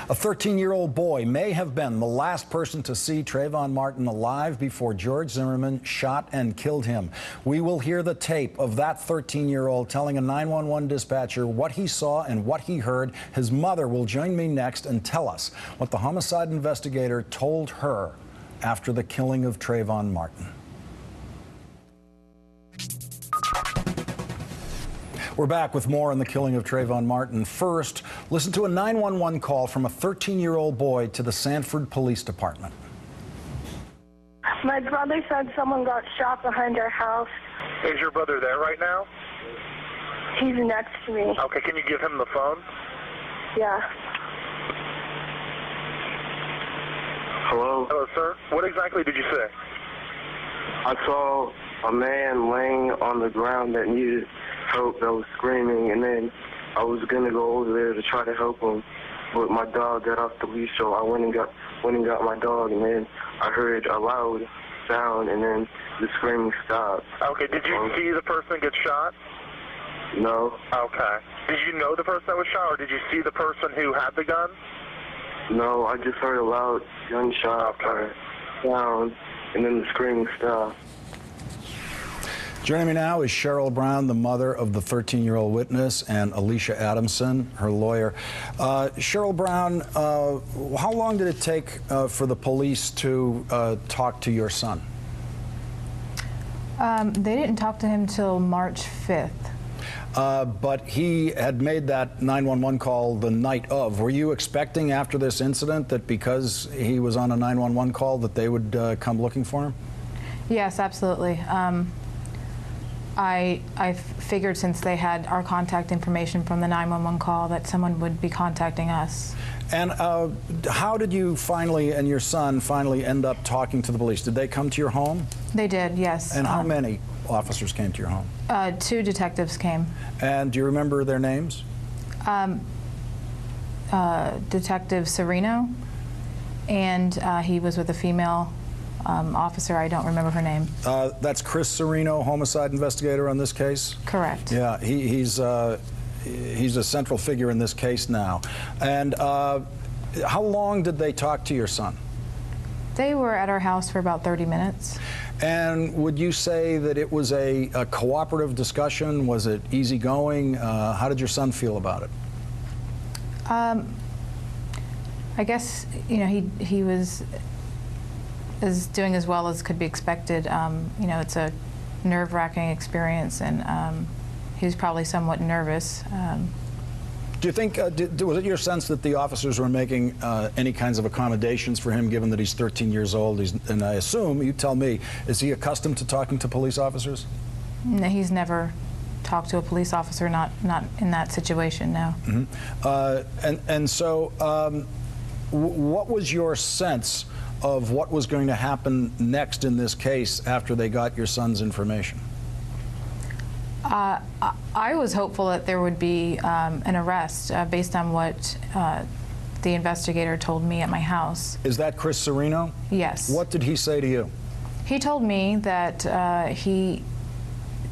A 13-year-old boy may have been the last person to see Trayvon Martin alive before George Zimmerman shot and killed him. We will hear the tape of that 13-year-old telling a 911 dispatcher what he saw and what he heard. His mother will join me next and tell us what the homicide investigator told her after the killing of Trayvon Martin. We're back with more on the killing of Trayvon Martin. First, listen to a 911 call from a 13-year-old boy to the Sanford Police Department. My brother said someone got shot behind our house. Is your brother there right now? He's next to me. Okay, can you give him the phone? Yeah. Hello? Hello, sir. What exactly did you say? I saw a man laying on the ground that needed help, that was screaming, and then I was going to go over there to try to help him, but my dog got off the leash, so I went and got my dog, and then I heard a loud sound, and then the screaming stopped. Okay, did you see the person get shot? No. Okay. Did you know the person that was shot, or did you see the person who had the gun? No, I just heard a loud gunshot sound, and then the screaming stopped. Joining me now is Cheryl Brown, the mother of the 13-year-old witness, and Alicia Adamson, her lawyer. Cheryl Brown, how long did it take for the police to talk to your son? They didn't talk to him till March 5th. But he had made that 911 call the night of. Were you expecting after this incident that because he was on a 911 call that they would come looking for him? Yes, absolutely. I figured since they had our contact information from the 911 call that someone would be contacting us. And how did you finally, and your son, finally end up talking to the police? Did they come to your home? They did, yes. And how many officers came to your home? 2 detectives came. And do you remember their names? Detective Serino, and he was with a female officer. I don't remember her name. That's Chris Serino, homicide investigator on this case? Correct. Yeah, he's a central figure in this case now. And how long did they talk to your son? They were at our house for about 30 minutes. And would you say that it was a cooperative discussion? Was it easygoing? How did your son feel about it? I guess, you know, he was doing as well as could be expected. You know, it's a nerve-wracking experience, and he was probably somewhat nervous. Do you think, was it your sense that the officers were making any kinds of accommodations for him, given that he's 13 years old? And I assume, you tell me, is he accustomed to talking to police officers? No, he's never talked to a police officer, not in that situation, no. Mm-hmm. And so, what was your sense of what was going to happen next in this case after they got your son's information? I was hopeful that there would be an arrest based on what the investigator told me at my house. Is that Chris Serino? Yes. What did he say to you? He told me that he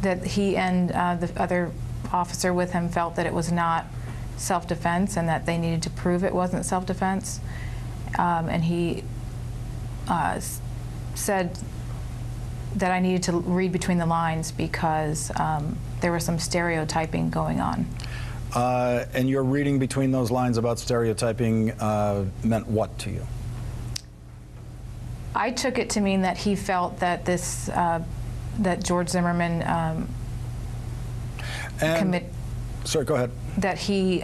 and the other officer with him felt that it was not self-defense and that they needed to prove it wasn't self-defense. And he said that I needed to read between the lines because there was some stereotyping going on. And your reading between those lines about stereotyping meant what to you? I took it to mean that he felt that this, that George Zimmerman Sorry, go ahead. That he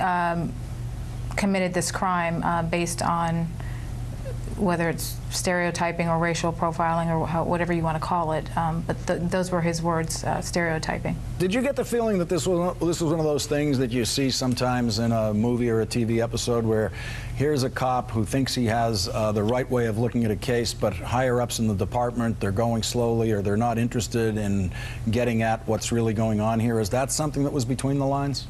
committed this crime based on whether it's stereotyping or racial profiling or whatever you want to call it, but those were his words, stereotyping. Did you get the feeling that this was one of those things that you see sometimes in a movie or a TV episode where here's a cop who thinks he has the right way of looking at a case, but higher ups in the department, they're going slowly or they're not interested in getting at what's really going on here? Is that something that was between the lines?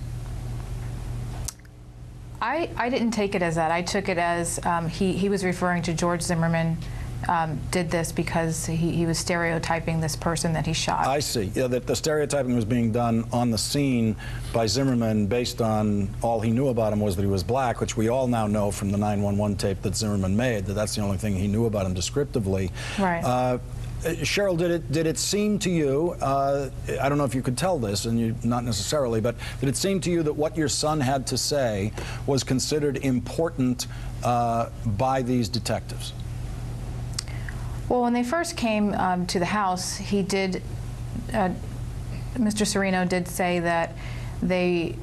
I didn't take it as that. I took it as he was referring to George Zimmerman did this because he was stereotyping this person that he shot. I see. Yeah, that the stereotyping was being done on the scene by Zimmerman based on all he knew about him was that he was black, which we all now know from the 911 tape that Zimmerman made, that that's the only thing he knew about him descriptively. Right. Cheryl, did it seem to you, I don't know if you could tell this, and you not necessarily, but did it seem to you that what your son had to say was considered important by these detectives? Well, when they first came to the house, he did, Mr. Serino did say that they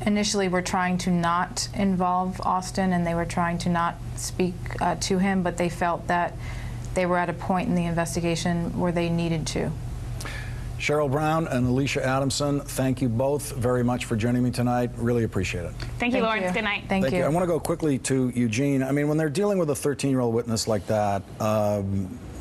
initially were trying to not involve Austin and they were trying to not speak to him, but they felt that they were at a point in the investigation where they needed to. Cheryl Brown and Alicia Adamson, thank you both very much for joining me tonight. Really appreciate it. Thank you, Lawrence. Good night. Thank you. I want to go quickly to Eugene. I mean, when they're dealing with a 13-year-old witness like that,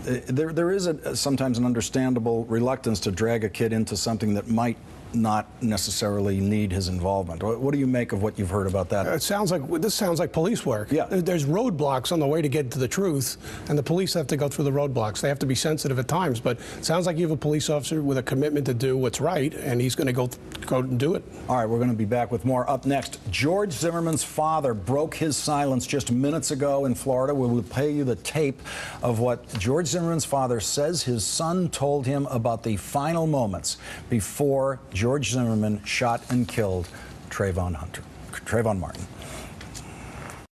there is sometimes an understandable reluctance to drag a kid into something that might not necessarily need his involvement. What do you make of what you've heard about that? This sounds like police work. Yeah. There's roadblocks on the way to get to the truth, and the police have to go through the roadblocks. They have to be sensitive at times, but it sounds like you have a police officer with a commitment to do what's right, and he's going to go and do it. All right, we're going to be back with more. Up next, George Zimmerman's father broke his silence just minutes ago in Florida. We will play you the tape of what George Zimmerman's father says his son told him about the final moments before George Zimmerman shot and killed Trayvon Martin.